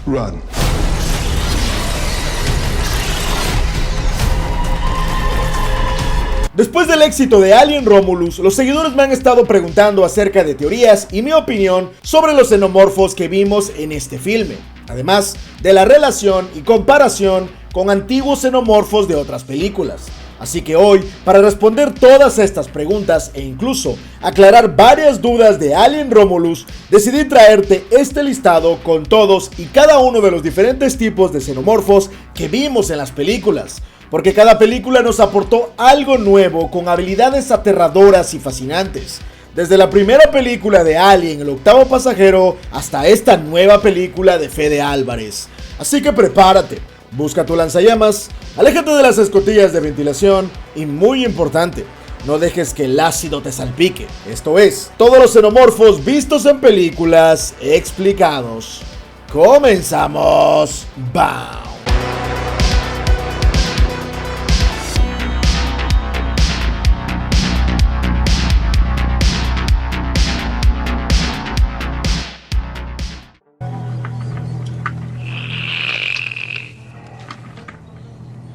Run. Después del éxito de Alien Romulus, los seguidores me han estado preguntando acerca de teorías y mi opinión sobre los xenomorfos que vimos en este filme, además de la relación y comparación con antiguos xenomorfos de otras películas. Así que hoy, para responder todas estas preguntas e incluso aclarar varias dudas de Alien Romulus, decidí traerte este listado con todos y cada uno de los diferentes tipos de xenomorfos que vimos en las películas, porque cada película nos aportó algo nuevo con habilidades aterradoras y fascinantes. Desde la primera película de Alien, el octavo pasajero, hasta esta nueva película de Fede Álvarez. Así que prepárate, busca tu lanzallamas, aléjate de las escotillas de ventilación y, muy importante, no dejes que el ácido te salpique. Esto es, todos los xenomorfos vistos en películas explicados. ¡Comenzamos! ¡Bam!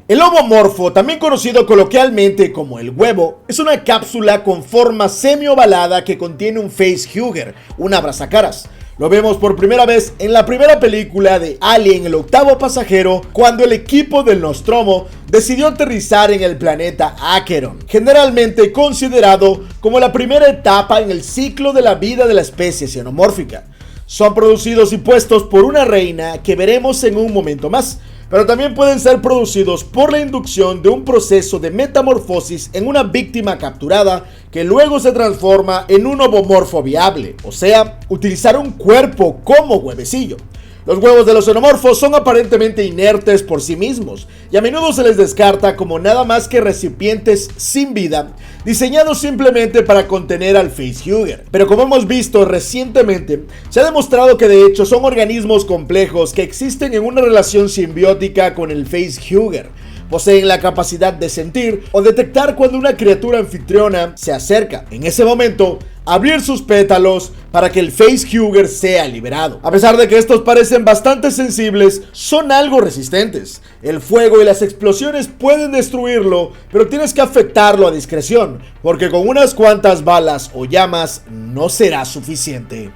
El lobomorfo, también conocido coloquialmente como el huevo, es una cápsula con forma semi-ovalada que contiene un facehugger, un abrazacaras. Lo vemos por primera vez en la primera película de Alien, el octavo pasajero, cuando el equipo del Nostromo decidió aterrizar en el planeta Acheron, generalmente considerado como la primera etapa en el ciclo de la vida de la especie xenomórfica. Son producidos y puestos por una reina que veremos en un momento más, pero también pueden ser producidos por la inducción de un proceso de metamorfosis en una víctima capturada que luego se transforma en un ovomorfo viable, o sea, utilizar un cuerpo como huevecillo. Los huevos de los xenomorfos son aparentemente inertes por sí mismos y a menudo se les descarta como nada más que recipientes sin vida, diseñados simplemente para contener al facehugger. Pero como hemos visto recientemente, se ha demostrado que de hecho son organismos complejos que existen en una relación simbiótica con el facehugger. Poseen la capacidad de sentir o detectar cuando una criatura anfitriona se acerca. En ese momento, abrir sus pétalos para que el facehugger sea liberado. A pesar de que estos parecen bastante sensibles, son algo resistentes. El fuego y las explosiones pueden destruirlo, pero tienes que afectarlo a discreción, porque con unas cuantas balas o llamas no será suficiente.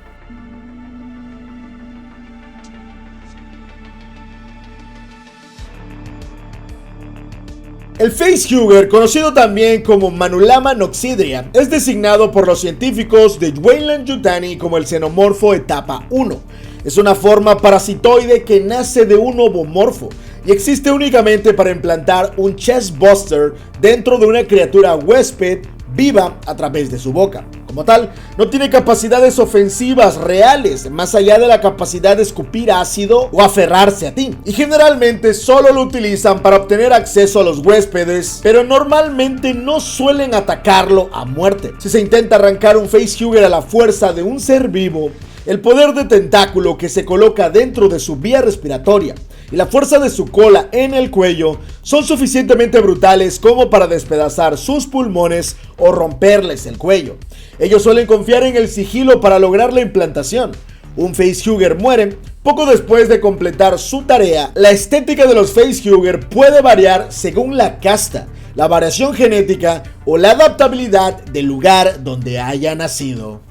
El facehugger, conocido también como Manulama noxidria, es designado por los científicos de Weyland-Yutani como el xenomorfo etapa 1. Es una forma parasitoide que nace de un ovomorfo y existe únicamente para implantar un chestbuster dentro de una criatura huésped viva a través de su boca. Como tal, no tiene capacidades ofensivas reales, más allá de la capacidad de escupir ácido o aferrarse a ti. Y generalmente solo lo utilizan para obtener acceso a los huéspedes, pero normalmente no suelen atacarlo a muerte. Si se intenta arrancar un facehugger a la fuerza de un ser vivo, el poder de tentáculo que se coloca dentro de su vía respiratoria y la fuerza de su cola en el cuello son suficientemente brutales como para despedazar sus pulmones o romperles el cuello. Ellos suelen confiar en el sigilo para lograr la implantación. Un facehugger muere poco después de completar su tarea. La estética de los facehugger puede variar según la casta, la variación genética o la adaptabilidad del lugar donde haya nacido.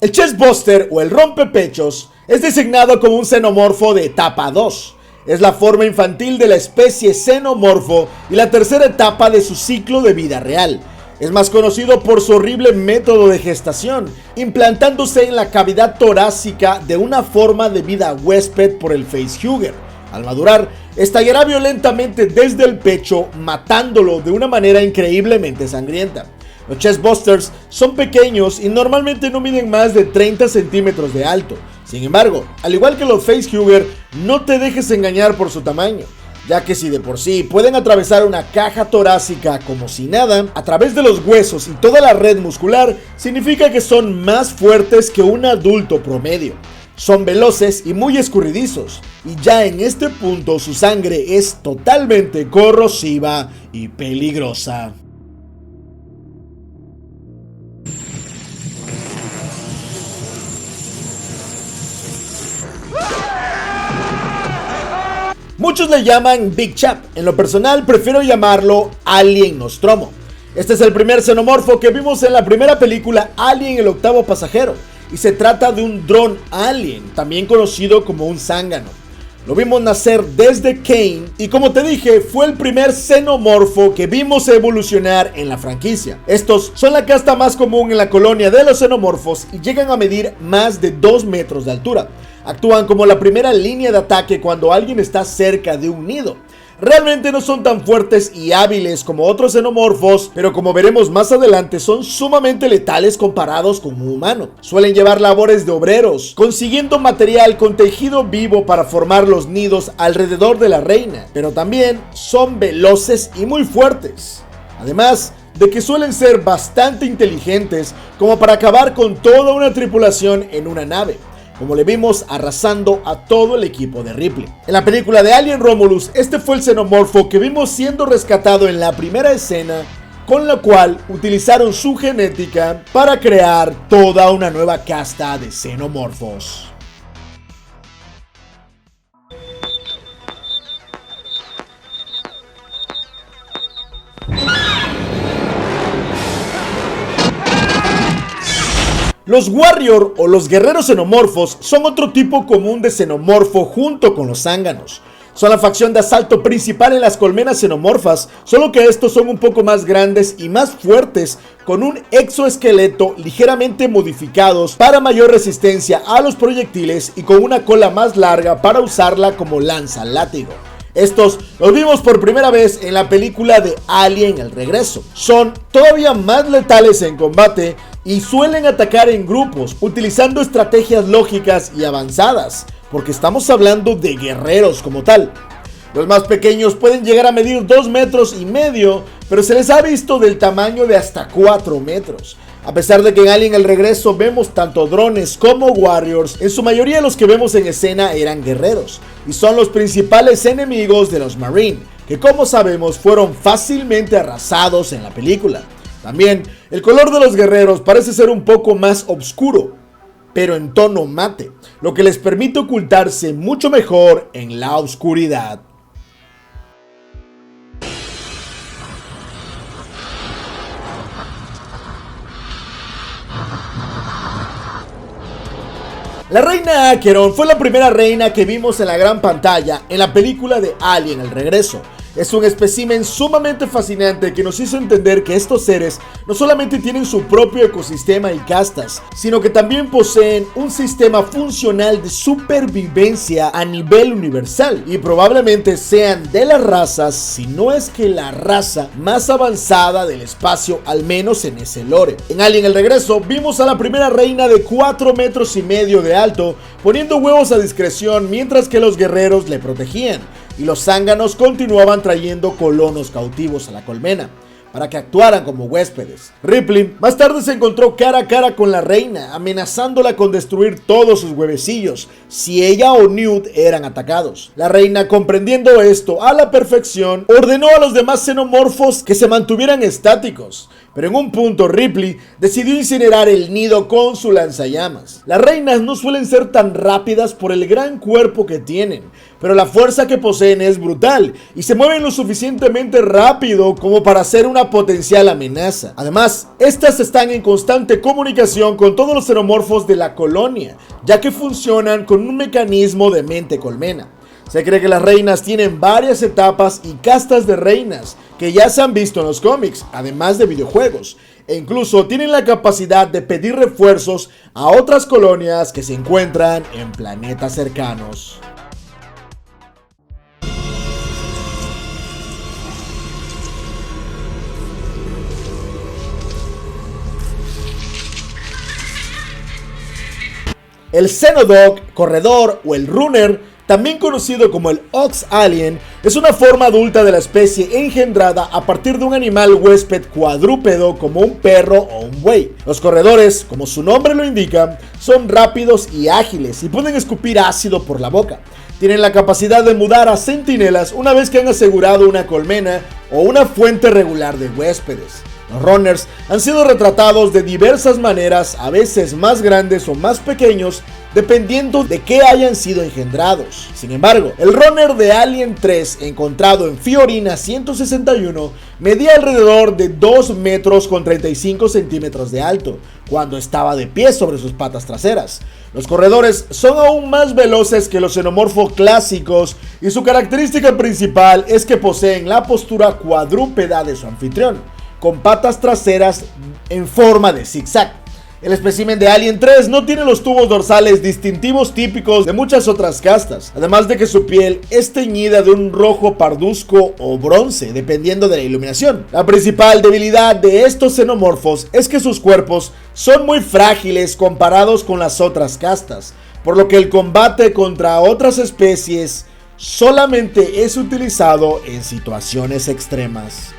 El chestbuster o el rompepechos es designado como un xenomorfo de etapa 2. Es la forma infantil de la especie xenomorfo y la tercera etapa de su ciclo de vida real. Es más conocido por su horrible método de gestación, implantándose en la cavidad torácica de una forma de vida huésped por el facehugger. Al madurar, estallará violentamente desde el pecho, matándolo de una manera increíblemente sangrienta. Los chestbusters son pequeños y normalmente no miden más de 30 centímetros de alto. Sin embargo, al igual que los facehugger, no te dejes engañar por su tamaño, ya que si de por sí pueden atravesar una caja torácica como si nada, a través de los huesos y toda la red muscular, significa que son más fuertes que un adulto promedio. Son veloces y muy escurridizos. y ya en este punto su sangre es totalmente corrosiva y peligrosa. Muchos le llaman Big Chap, en lo personal prefiero llamarlo Alien Nostromo. Este es el primer xenomorfo que vimos en la primera película Alien el octavo pasajero, y se trata de un dron alien, también conocido como un zángano. Lo vimos nacer desde Kane y, como te dije, fue el primer xenomorfo que vimos evolucionar en la franquicia. Estos son la casta más común en la colonia de los xenomorfos y llegan a medir más de 2 metros de altura. Actúan como la primera línea de ataque cuando alguien está cerca de un nido. Realmente no son tan fuertes y hábiles como otros xenomorfos, pero como veremos más adelante son sumamente letales comparados con un humano. Suelen llevar labores de obreros, consiguiendo material con tejido vivo para formar los nidos alrededor de la reina, pero también son veloces y muy fuertes. Además de que suelen ser bastante inteligentes como para acabar con toda una tripulación en una nave, como le vimos arrasando a todo el equipo de Ripley. En la película de Alien Romulus, este fue el xenomorfo que vimos siendo rescatado en la primera escena, con la cual utilizaron su genética para crear toda una nueva casta de xenomorfos. Los Warrior o los guerreros xenomorfos son otro tipo común de xenomorfo junto con los zánganos. Son la facción de asalto principal en las colmenas xenomorfas, solo que estos son un poco más grandes y más fuertes, con un exoesqueleto ligeramente modificados para mayor resistencia a los proyectiles y con una cola más larga para usarla como lanza látigo. Estos los vimos por primera vez en la película de Alien el Regreso. Son todavía más letales en combate y suelen atacar en grupos, utilizando estrategias lógicas y avanzadas, porque estamos hablando de guerreros como tal. Los más pequeños pueden llegar a medir 2,5 metros, pero se les ha visto del tamaño de hasta 4 metros. A pesar de que en Alien el Regreso vemos tanto drones como Warriors, en su mayoría los que vemos en escena eran guerreros, y son los principales enemigos de los Marine, que como sabemos fueron fácilmente arrasados en la película. También, el color de los guerreros parece ser un poco más oscuro, pero en tono mate, lo que les permite ocultarse mucho mejor en la oscuridad. La reina Acheron fue la primera reina que vimos en la gran pantalla en la película de Alien el Regreso. Es un espécimen sumamente fascinante que nos hizo entender que estos seres no solamente tienen su propio ecosistema y castas, sino que también poseen un sistema funcional de supervivencia a nivel universal, y probablemente sean de las razas, si no es que la raza más avanzada del espacio, al menos en ese lore. En Alien el Regreso vimos a la primera reina de 4,5 metros de alto, poniendo huevos a discreción mientras que los guerreros le protegían, y los zánganos continuaban trayendo colonos cautivos a la colmena para que actuaran como huéspedes. Ripley más tarde se encontró cara a cara con la reina, amenazándola con destruir todos sus huevecillos si ella o Newt eran atacados. La reina, comprendiendo esto a la perfección, ordenó a los demás xenomorfos que se mantuvieran estáticos, pero en un punto Ripley decidió incinerar el nido con su lanzallamas. Las reinas no suelen ser tan rápidas por el gran cuerpo que tienen, pero la fuerza que poseen es brutal y se mueven lo suficientemente rápido como para ser una potencial amenaza. Además, estas están en constante comunicación con todos los xenomorfos de la colonia, ya que funcionan con un mecanismo de mente colmena. Se cree que las reinas tienen varias etapas y castas de reinas que ya se han visto en los cómics, además de videojuegos, e incluso tienen la capacidad de pedir refuerzos a otras colonias que se encuentran en planetas cercanos. El Xenodog, corredor o el Runner, también conocido como el Ox Alien, es una forma adulta de la especie engendrada a partir de un animal huésped cuadrúpedo como un perro o un buey. Los corredores, como su nombre lo indica, son rápidos y ágiles y pueden escupir ácido por la boca. Tienen la capacidad de mudar a centinelas una vez que han asegurado una colmena o una fuente regular de huéspedes. Los runners han sido retratados de diversas maneras, a veces más grandes o más pequeños, dependiendo de qué hayan sido engendrados. Sin embargo, el runner de Alien 3 encontrado en Fiorina 161 medía alrededor de 2 metros con 35 centímetros de alto, cuando estaba de pie sobre sus patas traseras. Los corredores son aún más veloces que los xenomorfos clásicos y su característica principal es que poseen la postura cuadrúpeda de su anfitrión, con patas traseras en forma de zigzag. El espécimen de Alien 3 no tiene los tubos dorsales distintivos típicos de muchas otras castas, además de que su piel es teñida de un rojo parduzco o bronce, dependiendo de la iluminación. La principal debilidad de estos xenomorfos es que sus cuerpos son muy frágiles comparados con las otras castas, por lo que el combate contra otras especies solamente es utilizado en situaciones extremas.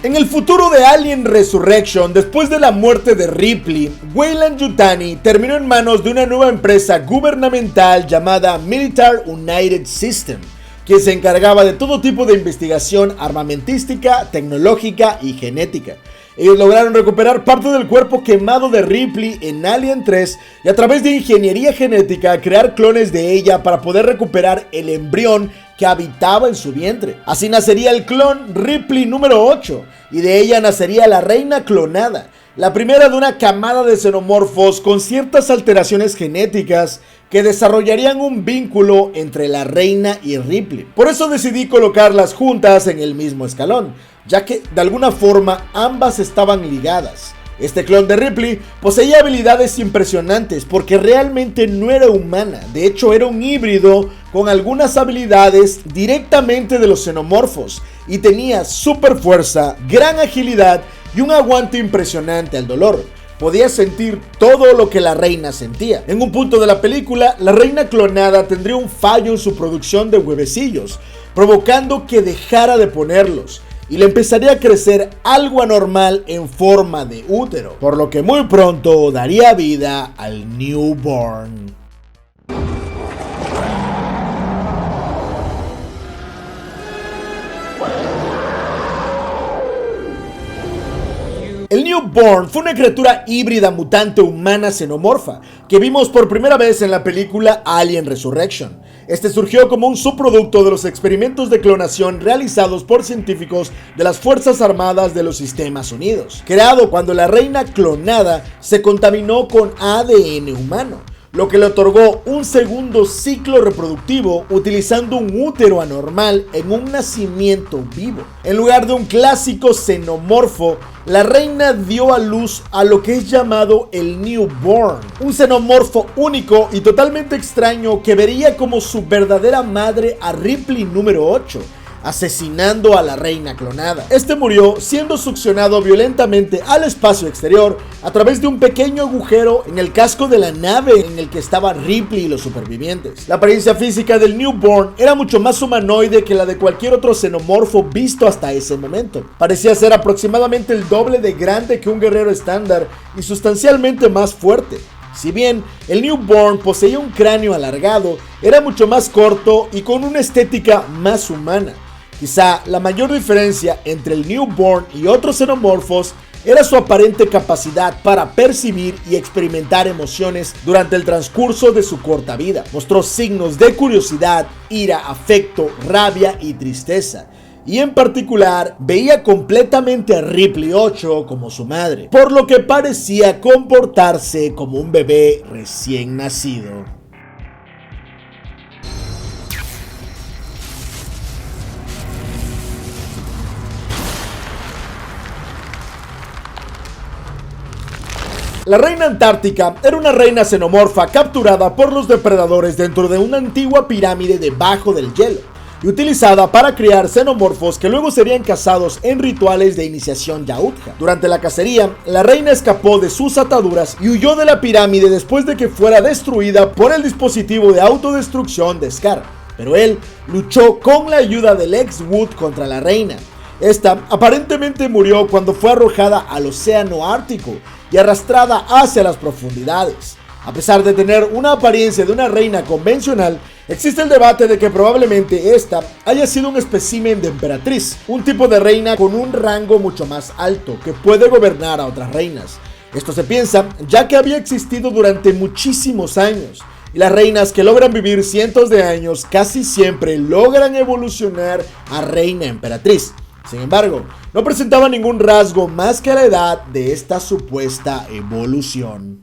En el futuro de Alien Resurrection, después de la muerte de Ripley, Weyland-Yutani terminó en manos de una nueva empresa gubernamental llamada Military United System, quien se encargaba de todo tipo de investigación armamentística, tecnológica y genética. Ellos lograron recuperar parte del cuerpo quemado de Ripley en Alien 3 y a través de ingeniería genética crear clones de ella para poder recuperar el embrión que habitaba en su vientre. Así nacería el clon Ripley número 8 y de ella nacería la reina clonada, la primera de una camada de xenomorfos con ciertas alteraciones genéticas que desarrollarían un vínculo entre la reina y Ripley. Por eso decidí colocarlas juntas en el mismo escalón, ya que de alguna forma ambas estaban ligadas. Este clon de Ripley poseía habilidades impresionantes porque realmente no era humana, de hecho era un híbrido con algunas habilidades directamente de los xenomorfos y tenía super fuerza, gran agilidad y un aguante impresionante al dolor. Podía sentir todo lo que la reina sentía. En un punto de la película, la reina clonada tendría un fallo en su producción de huevecillos, provocando que dejara de ponerlos y le empezaría a crecer algo anormal en forma de útero, por lo que muy pronto daría vida al newborn. El newborn fue una criatura híbrida mutante humana xenomorfa que vimos por primera vez en la película Alien Resurrection. Este surgió como un subproducto de los experimentos de clonación realizados por científicos de las Fuerzas Armadas de los Estados Unidos, creado cuando la reina clonada se contaminó con ADN humano, lo que le otorgó un segundo ciclo reproductivo utilizando un útero anormal en un nacimiento vivo. En lugar de un clásico xenomorfo, la reina dio a luz a lo que es llamado el newborn, un xenomorfo único y totalmente extraño que vería como su verdadera madre a Ripley número 8, asesinando a la reina clonada. Este murió siendo succionado violentamente al espacio exterior a través de un pequeño agujero en el casco de la nave en el que estaban Ripley y los supervivientes. La apariencia física del newborn era mucho más humanoide que la de cualquier otro xenomorfo visto hasta ese momento. Parecía ser aproximadamente el doble de grande que un guerrero estándar y sustancialmente más fuerte. Si bien el newborn poseía un cráneo alargado, era mucho más corto y con una estética más humana. Quizá la mayor diferencia entre el newborn y otros xenomorfos era su aparente capacidad para percibir y experimentar emociones durante el transcurso de su corta vida. Mostró signos de curiosidad, ira, afecto, rabia y tristeza. Y en particular, veía completamente a Ripley 8 como su madre, por lo que parecía comportarse como un bebé recién nacido. La reina antártica era una reina xenomorfa capturada por los depredadores dentro de una antigua pirámide debajo del hielo y utilizada para criar xenomorfos que luego serían cazados en rituales de iniciación Yautja. Durante la cacería, la reina escapó de sus ataduras y huyó de la pirámide después de que fuera destruida por el dispositivo de autodestrucción de Scar. pero él luchó con la ayuda del ex Wood contra la reina. Esta aparentemente murió cuando fue arrojada al océano Ártico y arrastrada hacia las profundidades. A pesar de tener una apariencia de una reina convencional, existe el debate de que probablemente esta haya sido un espécimen de emperatriz, un tipo de reina con un rango mucho más alto que puede gobernar a otras reinas. Esto se piensa ya que había existido durante muchísimos años, y las reinas que logran vivir cientos de años casi siempre logran evolucionar a reina emperatriz. Sin embargo, no presentaba ningún rasgo más que la edad de esta supuesta evolución.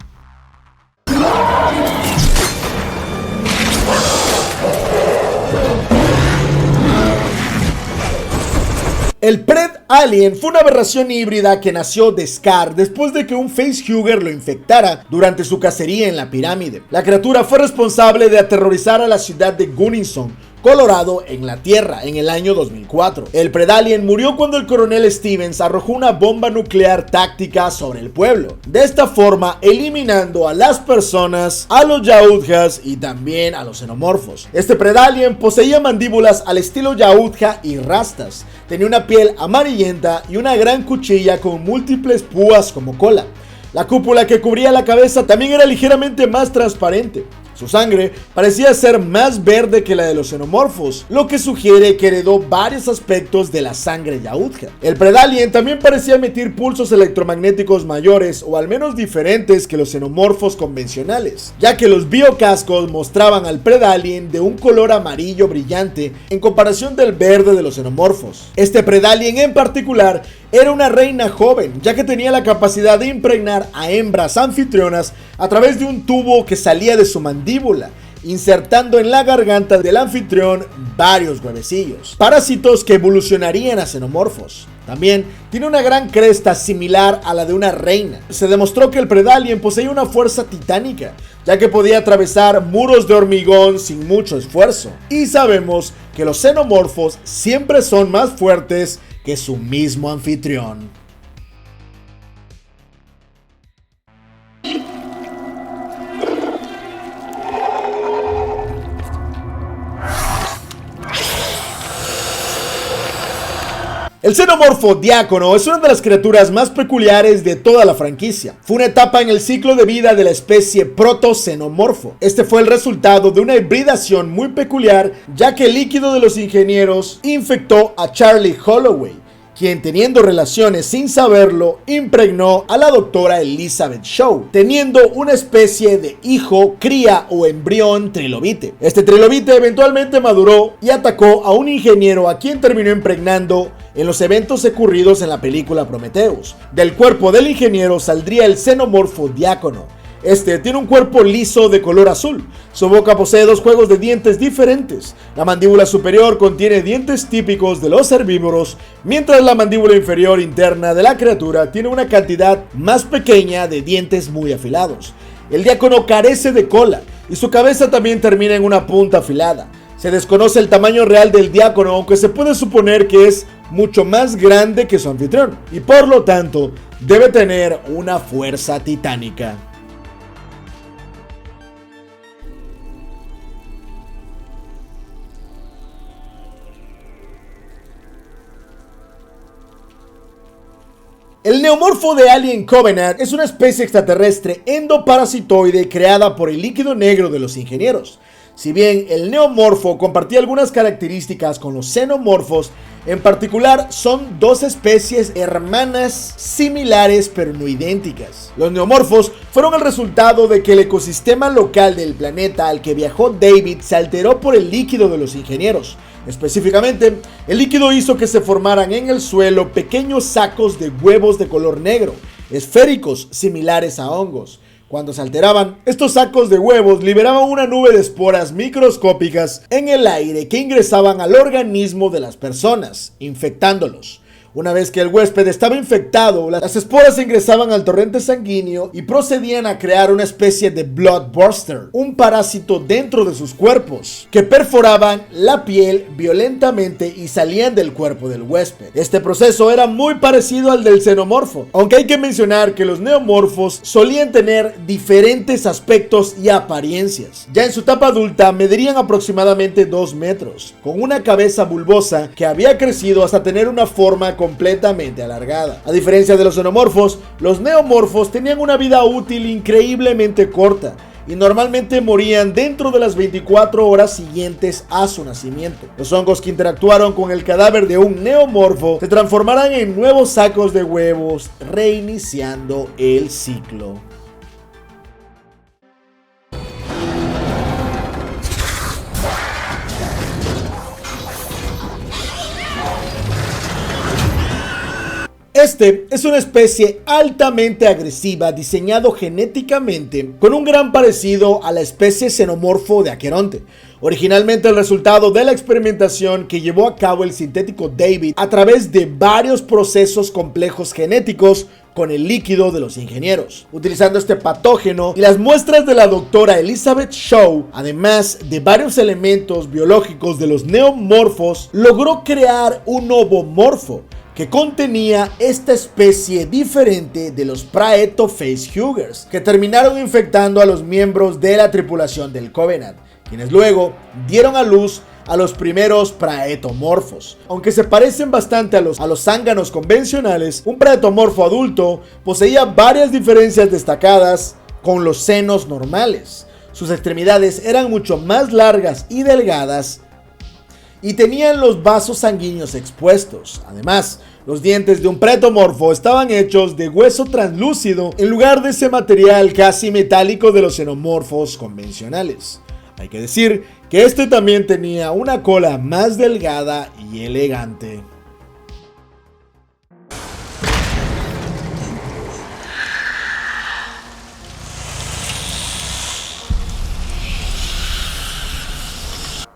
El Pred Alien fue una aberración híbrida que nació de Scar después de que un facehugger lo infectara durante su cacería en la pirámide. La criatura fue responsable de aterrorizar a la ciudad de Gunnison, Colorado, en la Tierra, en el año 2004. El Pred Alien murió cuando el coronel Stevens arrojó una bomba nuclear táctica sobre el pueblo, de esta forma eliminando a las personas, a los Yautjas y también a los xenomorfos. Este Pred Alien poseía mandíbulas al estilo Yautja y rastas, tenía una piel amarillenta y una gran cuchilla con múltiples púas como cola. La cúpula que cubría la cabeza también era ligeramente más transparente. Su sangre parecía ser más verde que la de los xenomorfos, lo que sugiere que heredó varios aspectos de la sangre Yautja. El Pred Alien también parecía emitir pulsos electromagnéticos mayores o al menos diferentes que los xenomorfos convencionales, ya que los biocascos mostraban al Pred Alien de un color amarillo brillante en comparación del verde de los xenomorfos. Este Pred Alien en particular era una reina joven, ya que tenía la capacidad de impregnar a hembras anfitrionas a través de un tubo que salía de su mandíbula, insertando en la garganta del anfitrión varios huevecillos, parásitos que evolucionarían a xenomorfos. También tiene una gran cresta similar a la de una reina. Se demostró que el Pred Alien poseía una fuerza titánica, ya que podía atravesar muros de hormigón sin mucho esfuerzo. Y sabemos que los xenomorfos siempre son más fuertes que su mismo anfitrión. El xenomorfo Diácono es una de las criaturas más peculiares de toda la franquicia. Fue una etapa en el ciclo de vida de la especie proto-xenomorfo. Este fue el resultado de una hibridación muy peculiar, ya que el líquido de los ingenieros infectó a Charlie Holloway, quien, teniendo relaciones sin saberlo, impregnó a la doctora Elizabeth Shaw, teniendo una especie de hijo, cría o embrión trilobite. Este trilobite eventualmente maduró y atacó a un ingeniero a quien terminó impregnando en los eventos ocurridos en la película Prometheus. Del cuerpo del ingeniero saldría el xenomorfo Diácono. Este tiene un cuerpo liso de color azul. Su boca posee dos juegos de dientes diferentes. La mandíbula superior contiene dientes típicos de los herbívoros, mientras la mandíbula inferior interna de la criatura tiene una cantidad más pequeña de dientes muy afilados. El Diácono carece de cola y su cabeza también termina en una punta afilada. Se desconoce el tamaño real del Diácono, aunque se puede suponer que es mucho más grande que su anfitrión y por lo tanto debe tener una fuerza titánica. El neomorfo de Alien Covenant es una especie extraterrestre endoparasitoide creada por el líquido negro de los ingenieros. Si bien el neomorfo compartía algunas características con los xenomorfos, en particular son dos especies hermanas similares pero no idénticas. Los neomorfos fueron el resultado de que el ecosistema local del planeta al que viajó David se alteró por el líquido de los ingenieros. Específicamente, el líquido hizo que se formaran en el suelo pequeños sacos de huevos de color negro, esféricos, similares a hongos. Cuando se alteraban, estos sacos de huevos liberaban una nube de esporas microscópicas en el aire que ingresaban al organismo de las personas, infectándolos. Una vez que el huésped estaba infectado, las esporas ingresaban al torrente sanguíneo y procedían a crear una especie de bloodbuster, un parásito dentro de sus cuerpos, que perforaban la piel violentamente y salían del cuerpo del huésped. Este proceso era muy parecido al del xenomorfo, aunque hay que mencionar que los neomorfos solían tener diferentes aspectos y apariencias. Ya en su etapa adulta medirían aproximadamente 2 metros, con una cabeza bulbosa que había crecido hasta tener una forma completamente alargada. A diferencia de los xenomorfos, los neomorfos tenían una vida útil increíblemente corta y normalmente morían dentro de las 24 horas siguientes a su nacimiento. Los hongos que interactuaron con el cadáver de un neomorfo se transformarán en nuevos sacos de huevos, reiniciando el ciclo. Este es una especie altamente agresiva diseñado genéticamente con un gran parecido a la especie xenomorfo de Aqueronte. Originalmente el resultado de la experimentación que llevó a cabo el sintético David a través de varios procesos complejos genéticos con el líquido de los ingenieros. Utilizando este patógeno y las muestras de la doctora Elizabeth Shaw, además de varios elementos biológicos de los neomorfos, logró crear un ovomorfo que contenía esta especie diferente de los Praeto facehuggers, que terminaron infectando a los miembros de la tripulación del Covenant, quienes luego dieron a luz a los primeros praetomorfos. Aunque se parecen bastante a los zánganos convencionales, un praetomorfo adulto poseía varias diferencias destacadas con los senos normales. Sus extremidades eran mucho más largas y delgadas y tenían los vasos sanguíneos expuestos. Además, los dientes de un praetomorfo estaban hechos de hueso translúcido en lugar de ese material casi metálico de los xenomorfos convencionales. Hay que decir que este también tenía una cola más delgada y elegante.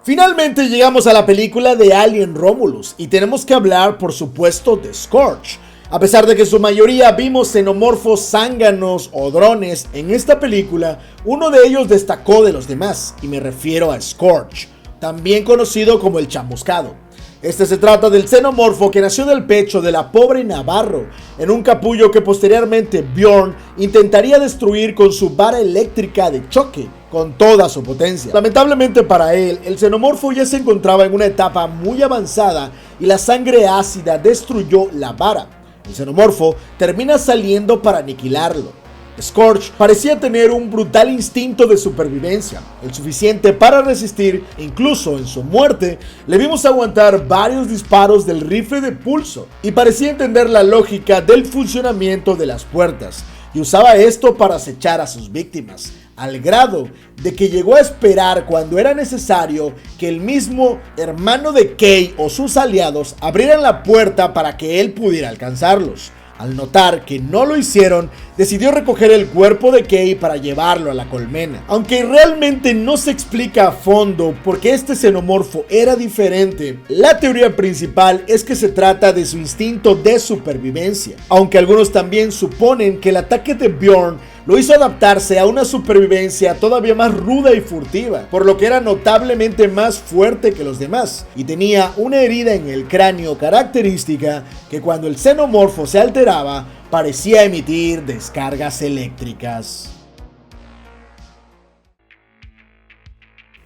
Finalmente llegamos a la película de Alien Romulus y tenemos que hablar, por supuesto, de Scorch. A pesar de que en su mayoría vimos xenomorfos zánganos o drones en esta película, uno de ellos destacó de los demás, y me refiero a Scorch, también conocido como el chamuscado. Este se trata del xenomorfo que nació del pecho de la pobre Navarro, en un capullo que posteriormente Bjorn intentaría destruir con su vara eléctrica de choque con toda su potencia. Lamentablemente para él, el xenomorfo ya se encontraba en una etapa muy avanzada y la sangre ácida destruyó la vara. El xenomorfo termina saliendo para aniquilarlo. Scorch parecía tener un brutal instinto de supervivencia, el suficiente para resistir. Incluso en su muerte le vimos aguantar varios disparos del rifle de pulso y parecía entender la lógica del funcionamiento de las puertas, y usaba esto para acechar a sus víctimas, al grado de que llegó a esperar cuando era necesario que el mismo hermano de Kay o sus aliados abrieran la puerta para que él pudiera alcanzarlos. Al notar que no lo hicieron, decidió recoger el cuerpo de Kay para llevarlo a la colmena. Aunque realmente no se explica a fondo por qué este xenomorfo era diferente, la teoría principal es que se trata de su instinto de supervivencia. Aunque algunos también suponen que el ataque de Bjorn lo hizo adaptarse a una supervivencia todavía más ruda y furtiva, por lo que era notablemente más fuerte que los demás, y tenía una herida en el cráneo característica que cuando el xenomorfo se alteraba, parecía emitir descargas eléctricas.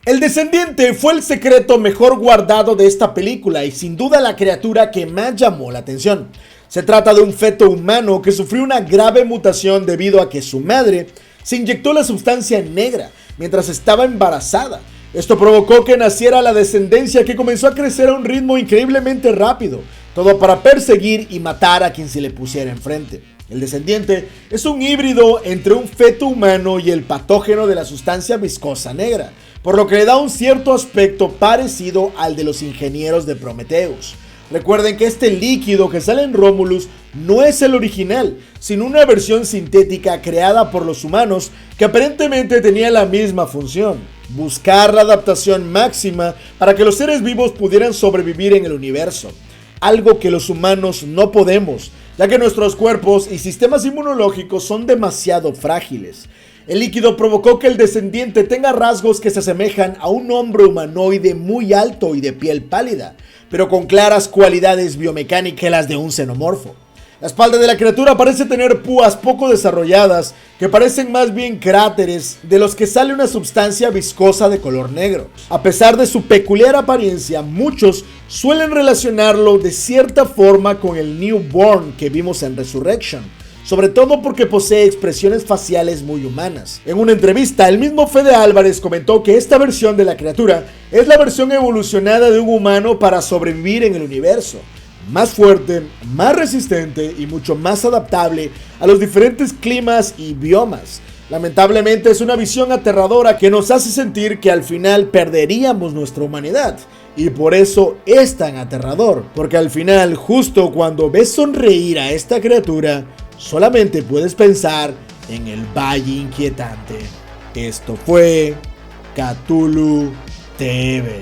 El descendiente fue el secreto mejor guardado de esta película y sin duda la criatura que más llamó la atención. Se trata de un feto humano que sufrió una grave mutación debido a que su madre se inyectó la sustancia negra mientras estaba embarazada. Esto provocó que naciera la descendencia que comenzó a crecer a un ritmo increíblemente rápido, todo para perseguir y matar a quien se le pusiera enfrente. El descendiente es un híbrido entre un feto humano y el patógeno de la sustancia viscosa negra, por lo que le da un cierto aspecto parecido al de los ingenieros de Prometheus. Recuerden que este líquido que sale en Romulus no es el original, sino una versión sintética creada por los humanos que aparentemente tenía la misma función: buscar la adaptación máxima para que los seres vivos pudieran sobrevivir en el universo. algo que los humanos no podemos, ya que nuestros cuerpos y sistemas inmunológicos son demasiado frágiles. El líquido provocó que el descendiente tenga rasgos que se asemejan a un hombre humanoide muy alto y de piel pálida, pero con claras cualidades biomecánicas las de un xenomorfo. La espalda de la criatura parece tener púas poco desarrolladas que parecen más bien cráteres de los que sale una sustancia viscosa de color negro. A pesar de su peculiar apariencia, muchos suelen relacionarlo de cierta forma con el Newborn que vimos en Resurrection, sobre todo porque posee expresiones faciales muy humanas. En una entrevista, el mismo Fede Álvarez comentó que esta versión de la criatura es la versión evolucionada de un humano para sobrevivir en el universo. Más fuerte, más resistente y mucho más adaptable a los diferentes climas y biomas. Lamentablemente es una visión aterradora que nos hace sentir que al final perderíamos nuestra humanidad. Y por eso es tan aterrador, porque al final, justo cuando ves sonreír a esta criatura, solamente puedes pensar en el Valle Inquietante. Esto fue Cthulhu TV.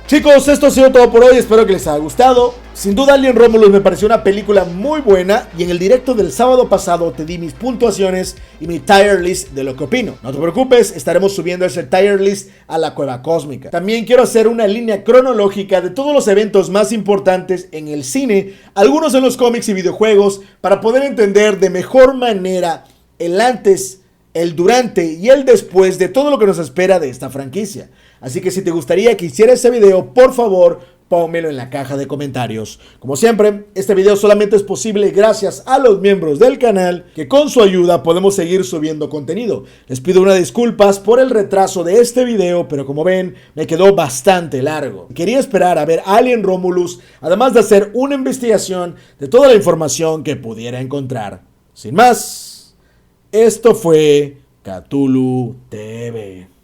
Chicos, esto ha sido todo por hoy, espero que les haya gustado. Sin duda Alien Romulus me pareció una película muy buena y en el directo del sábado pasado te di mis puntuaciones y mi tier list de lo que opino. No te preocupes, estaremos subiendo ese tier list a la Cueva Cósmica. También quiero hacer una línea cronológica de todos los eventos más importantes en el cine, algunos en los cómics y videojuegos, para poder entender de mejor manera el antes, el durante y el después de todo lo que nos espera de esta franquicia. Así que si te gustaría que hiciera ese video, por favor, pónmelo en la caja de comentarios. Como siempre, este video solamente es posible gracias a los miembros del canal, que con su ayuda podemos seguir subiendo contenido. Les pido unas disculpas por el retraso de este video, pero como ven, me quedó bastante largo. Quería esperar a ver Alien Romulus, además de hacer una investigación de toda la información que pudiera encontrar. Sin más, esto fue Cthulhu TV.